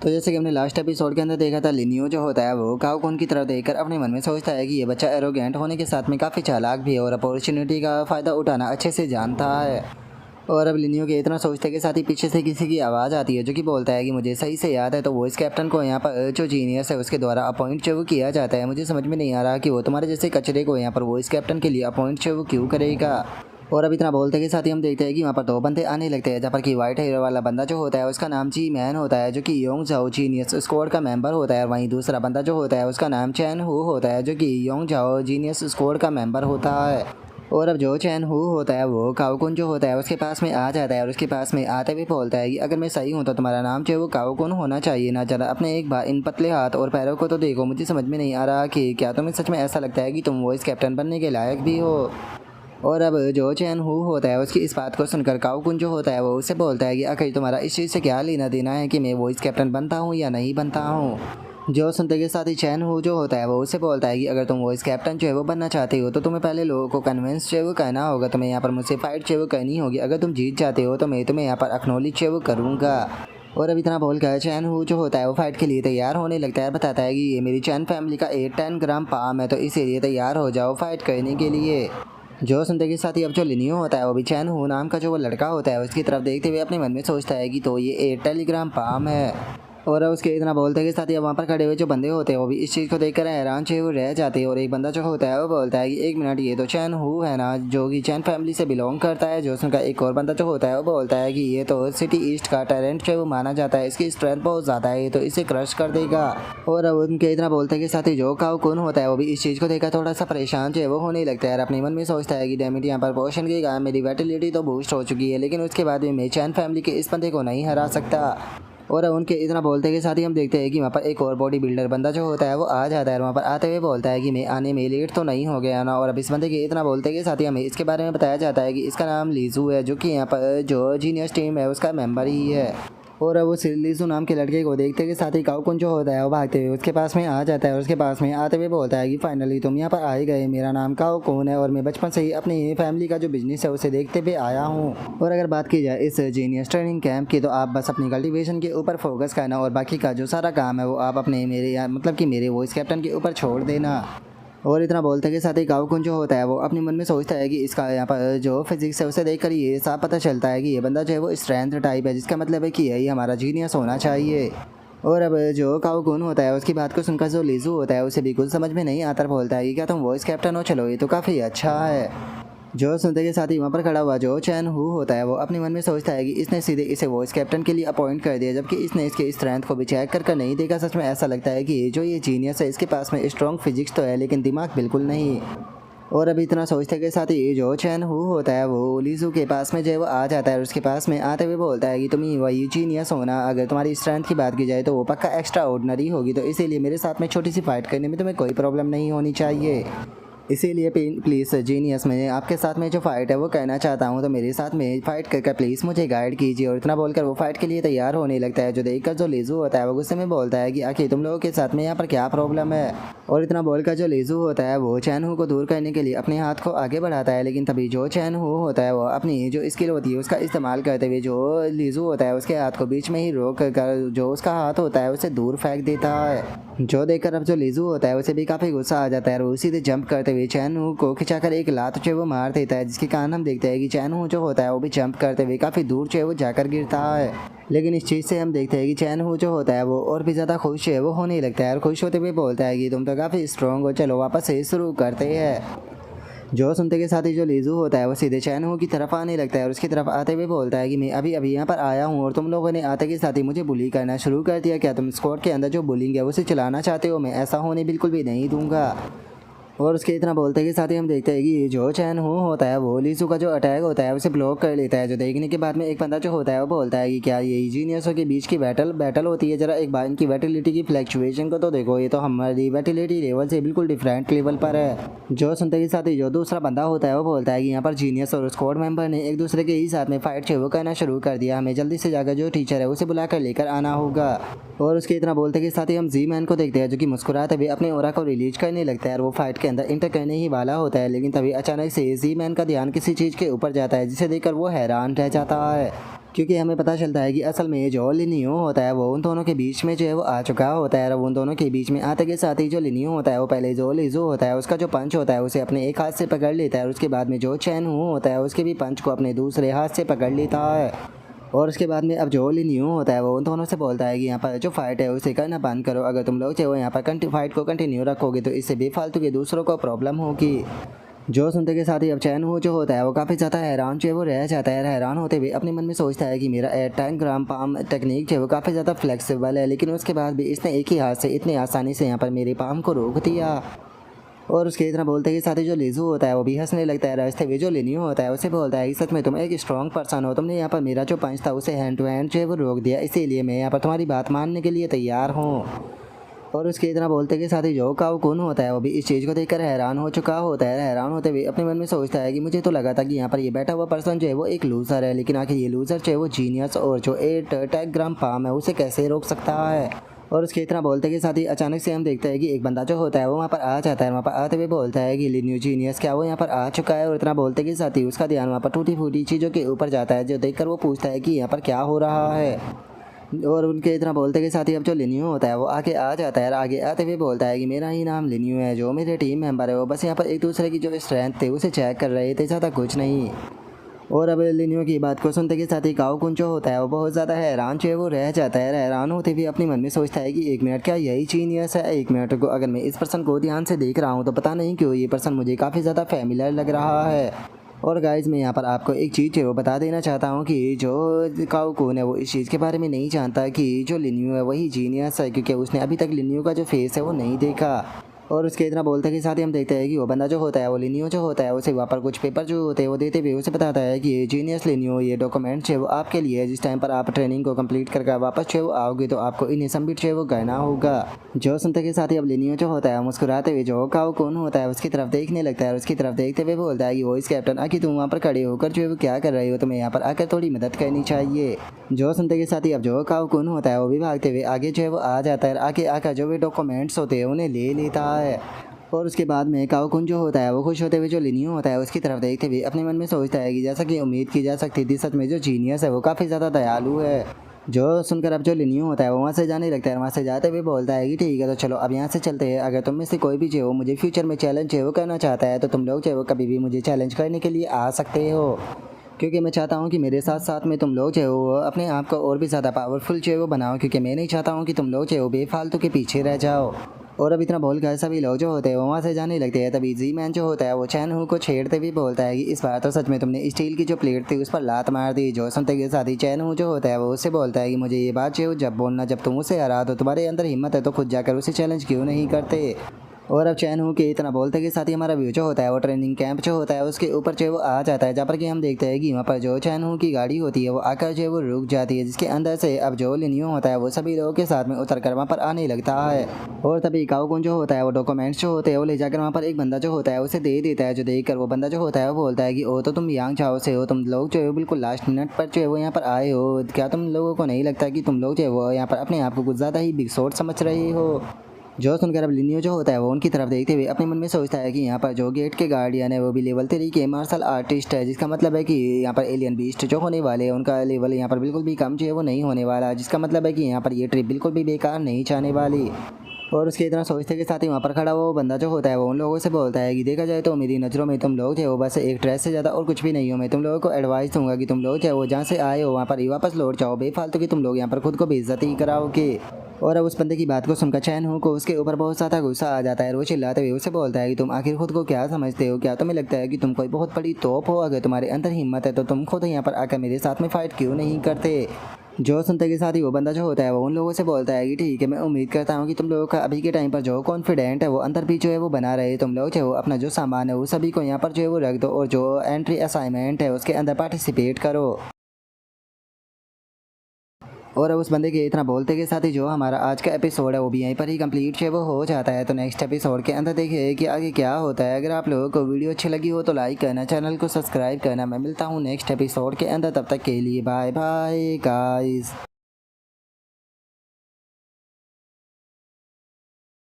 तो जैसे कि हमने लास्ट एपिसोड के अंदर देखा था, लिनियो जो होता है वो काओकुन की तरफ देखकर अपने मन में सोचता है कि ये बच्चा एरोगेंट होने के साथ में काफ़ी चालाक भी है और अपॉर्चुनिटी का फ़ायदा उठाना अच्छे से जानता है। और अब लिनियो के इतना सोचते के साथ ही पीछे से किसी की आवाज़ आती है जो कि बोलता है कि मुझे सही से याद है तो वॉइस कैप्टन को यहाँ पर जो जीनियस है उसके द्वारा अपॉइंट जो वो किया जाता है। मुझे समझ में नहीं आ रहा कि वो तुम्हारे जैसे कचरे को यहाँ पर वॉइस कैप्टन के लिए अपॉइंट जो वो क्यों करेगा। और अब इतना बोलते के साथ ही हम देखते हैं कि वहाँ पर दो बंदे आने लगते हैं, जहाँ पर कि वाइट हेयर वाला बंदा जो होता है उसका नाम जी मैन होता है जो कि योंग जाओ जीनियस स्क्वाड का मेंबर होता है। वहीं दूसरा बंदा जो होता है उसका नाम चैन हु होता है जो कि योंग जाओ जीनियस स्क्वाड का मेंबर होता है। और अब जो चैन हु होता है वो काओकुन जो होता है उसके पास में आ जाता है और उसके पास में आते हुए बोलता है कि अगर मैं सही हूँ तो तुम्हारा नाम जो है वो काओकुन होना चाहिए ना। जरा अपने एक बार इन पतले हाथ और पैरों को तो देखो, मुझे समझ में नहीं आ रहा कि क्या तुम्हें सच में ऐसा लगता है कि तुम वॉइस कैप्टन बनने के लायक भी हो। और अब जो चैन हु होता है उसकी इस बात को सुनकर काओकुन जो होता है वो उससे बोलता है कि आखिर तुम्हारा इस चीज़ से क्या लेना देना है कि मैं वॉइस कैप्टन बनता हूँ या नहीं बनता हूँ। जो सुनते के साथ ही चैन हु जो होता है वो उससे बोलता है कि अगर तुम वॉइस कैप्टन जो है वो बनना चाहते हो तो तुम्हें पहले लोगों को कन्विंस जो है वो कहना होगा, तुम्हें यहाँ पर मुझसे फाइट जो है वो करनी होगी। अगर तुम जीत जाते हो तो मैं तुम्हें यहाँ पर एक्नॉलेज जो है वो करूँगा। और अब इतना बोलकर चैन हु जो होता है वो फाइट के लिए तैयार होने लगता है, बताता है कि ये मेरी चैन फैमिली का 10 ग्राम पाम है तो इसीलिए तैयार हो जाओ फाइट करने के लिए। जो सुनते के साथ ही अब जो लिनियो होता है वो भी चैन हु नाम का जो वो लड़का होता है उसकी तरफ देखते हुए अपने मन में सोचता है कि तो ये 8 टेलीग्राम पाम है। और उसके इतना बोलते के साथ ही वहाँ पर खड़े हुए जो बंदे होते हैं वो भी इस चीज़ को देखकर हैरान चाहिए वो रह जाते हैं। और एक बंदा जो होता है वो बोलता है कि एक मिनट, ये तो चैन हु है ना जो कि चैन फैमिली से बिलोंग करता है। जो उसका एक और बंदा जो होता है वो बोलता है कि ये तो सिटी ईस्ट का टैलेंट जो वो माना जाता है, इसकी स्ट्रेंथ बहुत ज़्यादा है, तो इसे क्रश कर देगा। और अब उनके इतना बोलते के साथ ही जो काओकुन होता है वो भी इस चीज़ को देखकर थोड़ा सा परेशान जो है वो होने लगता है। अपने मन में सोचता है कि डैमिट यहाँ पर पोशन की गाय मेरी वेटिलिटी तो बूस्ट हो चुकी है, लेकिन उसके बाद भी मैं चैन फैमिली के इस बंदे को नहीं हरा सकता। और उनके इतना बोलते के साथ ही हम देखते हैं कि वहाँ पर एक और बॉडी बिल्डर बंदा जो होता है वो आ जाता है और वहाँ पर आते हुए बोलता है कि मैं आने में लेट तो नहीं हो गया ना। और अब इस बंदे के इतना बोलते के साथ ही हमें इसके बारे में बताया जाता है कि इसका नाम लीजू है जो कि यहाँ पर जो जीनियस टीम है उसका मेंबर ही है। और अब उस लीजू नाम के लड़के को देखते के साथ ही काओकुन जो होता है वो भागते हुए उसके पास में आ जाता है और उसके पास में आते हुए बोलता है कि फाइनली तुम यहाँ पर आ ही गए। मेरा नाम काओकुन है और मैं बचपन से ही अपनी फैमिली का जो बिजनेस है उसे देखते हुए आया हूँ। और अगर बात की जाए इस जीनियस ट्रेनिंग कैंप की तो आप बस अपनी कल्टीवेशन के ऊपर फोकस करना और बाकी का जो सारा काम है वो आप अपने मेरे मतलब कि मेरे वॉइस कैप्टन के ऊपर छोड़ देना। और इतना बोलते के साथ ही काओकुन जो होता है वो अपने मन में सोचता है कि इसका यहाँ पर जो फिजिक्स है उसे देखकर ये साफ पता चलता है कि ये बंदा जो है वो स्ट्रेंथ टाइप है, जिसका मतलब है कि यही हमारा जीनियस होना चाहिए। और अब जो काओकुन होता है उसकी बात को सुनकर जो लीजू होता है उसे भी कुछ समझ में नहीं आता, बोलता है कि क्या तुम वॉइस कैप्टन हो, चलो ये तो काफ़ी अच्छा है। जो सुनते के साथ ही वहाँ पर खड़ा हुआ जो चैन हु होता है वो अपने मन में सोचता है कि इसने सीधे इसे वॉइस कैप्टन के लिए अपॉइंट कर दिया, जबकि इसने इसके स्ट्रेंथ को भी चेक कर नहीं देखा। सच में ऐसा लगता है कि ये जीनियस है इसके पास में स्ट्रॉन्ग फिजिक्स तो है लेकिन दिमाग बिल्कुल नहीं। और अभी इतना सोचते के साथ ही जो चैन हु होता है वो लीजू के पास में जो है वो आ जाता है और उसके पास में आते हुए बोलता है कि तुम ही वही जीनियस हो ना। अगर तुम्हारी स्ट्रेंथ की बात की जाए तो वो पक्का एक्स्ट्रा ऑर्डिनरी होगी, तो इसीलिए मेरे साथ में छोटी सी फाइट करने में तुम्हें कोई प्रॉब्लम नहीं होनी चाहिए। इसीलिए प्लीज़ जीनियस, मैं आपके साथ में जो फाइट है वो कहना चाहता हूँ, तो मेरे साथ में फाइट करके प्लीज़ मुझे गाइड कीजिए। और इतना बोलकर वो फाइट के लिए तैयार होने लगता है। जो देखकर जो लीजू होता है वो गुस्से में बोलता है कि आखिर तुम लोगों के साथ में यहाँ पर क्या प्रॉब्लम है। और इतना बोलकर जो लीजू होता है वो चैन हु को दूर करने के लिए अपने हाथ को आगे बढ़ाता है, लेकिन तभी जो चैन हु होता है वो अपनी जो स्किल होती है उसका इस्तेमाल करते हुए जो लीजू होता है उसके हाथ को बीच में ही रोक कर जो उसका हाथ होता है उसे दूर फेंक देता है। जो देखकर अब जो लीजू होता है उसे भी काफ़ी गुस्सा आ जाता है और वो सीधे जंप करते हुए चैन हु को खिंचाकर एक लात जो वो मार देता है, जिसके कारण हम देखते हैं कि चैन हु जो होता है वो भी जंप करते हुए काफ़ी दूर जो है वो जाकर गिरता है। लेकिन इस चीज़ से हम देखते हैं कि चैन हु जो होता है वो और भी ज़्यादा खुश है वो होने लगता है और खुश होते हुए बोलता है कि तुम तो काफ़ी स्ट्रॉन्ग हो, चलो वापस से शुरू करते हैं। जो सुनते के साथ ही जो लीजू होता है वो सीधे चैन हु की तरफ आने लगता है और उसकी तरफ आते हुए बोलता है कि मैं अभी अभी यहाँ पर आया हूँ और तुम लोगों ने आते के साथ ही मुझे बुली करना शुरू कर दिया। क्या तुम स्क्वाड के अंदर जो बुलिंग है उसे चलाना चाहते हो? मैं ऐसा होने बिल्कुल भी नहीं दूंगा। और उसके इतना बोलते के साथ ही हम देखते हैं कि जो चैन हु होता है वो लीजू का जो अटैक होता है उसे ब्लॉक कर लेता है। जो देखने के बाद में एक बंदा जो होता है वो बोलता है कि क्या ये जीनियसों के बीच की बैटल होती है? जरा एक बार इनकी वेटिलिटी की फ्लैक्चुएशन को तो देखो, ये तो हमारी वेटिलिटी लेवल से बिल्कुल डिफरेंट लेवल पर है। जो सुनते के साथ ही जो दूसरा बंदा होता है वो बोलता है कि यहाँ पर जीनियस और स्क्वाड मेंबर ने एक दूसरे के ही साथ में फाइट शुरू करना शुरू कर दिया, हमें जल्दी से जाकर जो टीचर है उसे बुला कर लेकर आना होगा। और उसके इतना बोलते के साथ ही हम जी मैन को देखते हैं जो कि मुस्कुराते हुए अपने ओरा को रिलीज करने लगता है और वो फाइट के अंदर इंटर करने ही वाला होता है, लेकिन तभी अचानक से जी मैन का ध्यान किसी चीज़ के ऊपर जाता है जिसे देखकर वो हैरान रह जाता है। क्योंकि हमें पता चलता है कि असल में जो लिनियो होता है वो उन दोनों के बीच में जो है वो आ चुका होता है। और उन दोनों के बीच में आते के साथ ही जो लिनियो होता है वो पहले जो लिजो होता है उसका जो पंच होता है उसे अपने एक हाथ से पकड़ लेता है, और उसके बाद में जो चैन हू होता है उसके भी पंच को अपने दूसरे हाथ से पकड़ लेता है। और उसके बाद में अब जो लिनियो होता है वो उन दोनों से बोलता है कि यहाँ पर जो फाइट है उसे करना बंद करो। अगर तुम लोग चाहो यहाँ पर फाइट को कंटिन्यू रखोगे तो इससे बेफालतू के दूसरों को प्रॉब्लम होगी। जो सुनते के साथ ही अब चैन हो जो होता है वो काफ़ी ज़्यादा हैरान जो है वो रह जाता है। हैरान होते हुए अपने मन में सोचता है कि मेरा 10 ग्राम पाम टेक्निक जो है वो काफ़ी ज़्यादा फ्लेक्सिबल है, लेकिन उसके बाद भी इसने एक ही हाथ से इतनी आसानी से यहाँ पर मेरे पाम को रोक दिया। और उसके इतना बोलते के साथ ही जो लिजू होता है वो भी हंसने लगता है। रास्ते में जो लिनियो होता है उसे बोलता है कि सच में तुम एक स्ट्रॉन्ग पर्सन हो, तुमने यहाँ पर मेरा जो पंच था उसे हैंड टू हैंड जो है वो रोक दिया, इसीलिए मैं यहाँ पर तुम्हारी बात मानने के लिए तैयार हूँ। और उसके इतना बोलते के साथ ही जो काऊ कुन होता है वो भी इस चीज़ को देखकर हैरान हो चुका होता है। हैरान होते हुए अपने मन में सोचता है कि मुझे तो लगा था कि यहाँ पर ये बैठा हुआ पर्सन जो है वो एक लूज़र है, लेकिन आखिर ये लूज़र जो है वो जीनियस और जो 8 ग्राम पाम है उसे कैसे रोक सकता है। और उसके इतना बोलते के साथ ही अचानक से हम देखते हैं कि एक बंदा जो होता है वो वहाँ पर आ जाता है। वहाँ पर आते हुए बोलता है कि लिनियो जीनियस क्या वो यहाँ पर आ चुका है। और इतना बोलते के साथ ही उसका ध्यान वहाँ पर टूटी फूटी चीज़ों के ऊपर जाता है, जो देखकर वो पूछता है कि यहाँ पर क्या हो रहा है। और उनके इतना बोलते के साथ ही अब जो लिनियो होता है वो आगे आ जाता है। और आगे आते हुए बोलता है कि मेरा ही नाम लिनियो है, जो मेरे टीम मेंबर है वो बस यहाँ पर एक दूसरे की जो स्ट्रेंथ थे उसे चेक कर रहे थे, ज़्यादा कुछ नहीं। और अब लिनियो की बात को सुनते के साथ ही काओ कुन जो होता है वो बहुत ज़्यादा हैरान जो है वो रह जाता है। हैरान होते हुए अपने मन में सोचता है कि 1 मिनट क्या यही जीनियस है। 1 मिनट को अगर मैं इस पर्सन को ध्यान से देख रहा हूँ तो पता नहीं क्यों ये पर्सन मुझे काफ़ी ज़्यादा फैमिलियर लग रहा है। और गाइज़ मैं यहाँ पर आपको एक चीज़ है वो बता देना चाहता हूँ कि जो काओ कुन है वो इस चीज़ के बारे में नहीं जानता कि जो लिनियो है वही जीनियस है, क्योंकि उसने अभी तक लिनियो का जो फेस है वो नहीं देखा। और उसके इतना बोलते के साथ ही हम देखते हैं कि वो बंदा जो होता है वो लिनियो जो होता है उसे वहाँ पर कुछ पेपर जो होते हैं वो देते हुए उसे बताता है कि ये जीनियस लिनियो ये डॉक्यूमेंट्स है वो आपके लिए है, जिस टाइम पर आप ट्रेनिंग को कंप्लीट करके वापस जो आओगे तो आपको इन्हें सबमिट जो है वो करना होगा। जो सुनते के साथ ही अब लिनियो जो होता है मुस्कुराते हुए जो काओ कुन होता है उसकी तरफ देखने लगता है। और उसकी तरफ देखते हुए बोलता है कि वो इस कैप्टन आखिर तुम वहाँ पर खड़े होकर जो है वो क्या कर रहे हो, तुम्हें यहाँ पर आकर थोड़ी मदद करनी चाहिए। जो सुनते के साथ ही अब जो काओ कुन होता है वो भी भागते हुए आगे जो है वो आ जाता है। आगे आकर जो भी डॉक्यूमेंट्स होते हैं उन्हें ले लेता है। और उसके बाद में काओ कुन जो होता है वो खुश होते हुए जो लिनियो होता है उसकी तरफ देखते हुए अपने मन में सोचता है कि जैसा कि उम्मीद की जा सकती थी, सच में जो जीनियस है वो काफ़ी ज़्यादा दयालु है। जो सुनकर अब जो लिनियो होता है वो वहाँ से जाने लगता है। वहाँ से जाते हुए बोलता है कि ठीक है तो चलो अब यहाँ से चलते हैं। अगर तुम में से कोई भी जो मुझे फ्यूचर में चैलेंज है वो करना चाहता है तो तुम लोग जो कभी भी मुझे चैलेंज करने के लिए आ सकते हो, क्योंकि मैं चाहता हूँ कि मेरे साथ साथ में तुम लोग जो हो अपने आप को और भी ज़्यादा पावरफुल जो है वो बनाओ, क्योंकि मैं नहीं चाहता हूँ कि तुम लोग जो हो बेफालतू के पीछे रह जाओ। और अब इतना बोल कर सभी लोग जो होते हैं वो वहाँ से जाने लगते हैं। तभी जी मैन जो होता है वो चैन हू को छेड़ते हुए बोलता है कि इस बार तो सच में तुमने स्टील की जो प्लेट थी उस पर लात मार दी। जो सुनते के साथ ही चैन हू जो होता है वो उससे बोलता है कि मुझे ये बात जो जब बोलना जब तुम उसे हरा दो, तुम्हारे अंदर हिम्मत है तो खुद जाकर उसे चैलेंज क्यों नहीं करते। और अब चैन हू के इतना बोलते के साथ ही हमारा व्यू जो होता है वो ट्रेनिंग कैंप जो होता है उसके ऊपर जो वो आ जाता है, जहाँ पर कि हम देखते हैं कि वहाँ पर जो चैन हू की गाड़ी होती है वो आकर जो वो रुक जाती है, जिसके अंदर से अब जो लिनियो होता है वो सभी लोगों के साथ में उतर कर वहाँ पर आने लगता है। और तभी काओ कुन जो होता है वो डॉक्यूमेंट्स जो होते हैं वो ले जाकर वहाँ पर एक बंदा जो होता है उसे दे देता है। जो देख कर वो बंदा जो होता है वो बोलता है कि ओ तो तुम यांग चाओ से हो, तुम लोग जो है बिल्कुल लास्ट मिनट पर जो है वो यहाँ पर आए हो, क्या तुम लोगों को नहीं लगता कि तुम लोग जो है वो यहाँ पर अपने आप को कुछ ज़्यादा ही बिग शॉट समझ रहे हो। जो सुनकर अब लिनियो जो होता है वो उनकी तरफ देखते हुए अपने मन में सोचता है कि यहाँ पर जो गेट के गार्डियन है वो भी लेवल 3 के मार्शल आर्टिस्ट है, जिसका मतलब है कि यहाँ पर एलियन बीस्ट जो होने वाले हैं उनका लेवल यहाँ पर बिल्कुल भी कम जो है वो नहीं होने वाला, जिसका मतलब है कि यहाँ पर ये ट्रिप बिल्कुल भी बेकार नहीं जाने वाली। और उसके इतना सोचते के साथ ही वहाँ पर खड़ा वो बंदा जो होता है वो उन लोगों से बोलता है कि देखा जाए तो मेरी नज़रों में तुम लोग जो हो बस एक ड्रेस से ज़्यादा और कुछ भी नहीं हो। मैं तुम लोगों को एडवाइस दूंगा कि तुम लोग जो वो जहाँ से आए हो वहाँ पर ही वापस लौट जाओ, बेफालतू की तुम लोग यहाँ पर खुद को बेइज्जती कराओगे। और अब उस बंदे की बात को सुनकर चैन हू को उसके ऊपर बहुत ज़्यादा गुस्सा आ जाता है। वो चिल्लाते हुए उसे बोलता है कि तुम आखिर खुद को क्या समझते हो, क्या तुम्हें लगता है कि तुम कोई बहुत बड़ी तोप हो? अगर तुम्हारे अंदर हिम्मत है तो तुम खुद यहाँ पर आकर मेरे साथ में फ़ाइट क्यों नहीं करते। जो सुनते के साथ ही वो बंदा जो होता है वो उन लोगों से बोलता है कि ठीक है मैं उम्मीद करता हूँ कि तुम लोगों का अभी के टाइम पर जो कॉन्फिडेंट है वो अंदर भी जो है वो बना रहे। तुम लोग जो अपना जो सामान है वो सभी को यहाँ पर जो है वो रख दो और जो एंट्री असाइनमेंट है उसके अंदर पार्टिसिपेट करो। और अब उस बंदे के इतना बोलते के साथ ही जो हमारा आज का एपिसोड है वो भी यहीं पर ही कंप्लीट है वो हो जाता है। तो नेक्स्ट एपिसोड के अंदर देखिए कि आगे क्या होता है। अगर आप लोगों को वीडियो अच्छी लगी हो तो लाइक करना, चैनल को सब्सक्राइब करना। मैं मिलता हूँ नेक्स्ट एपिसोड के अंदर, तब तक के लिए बाय बाय गाइस।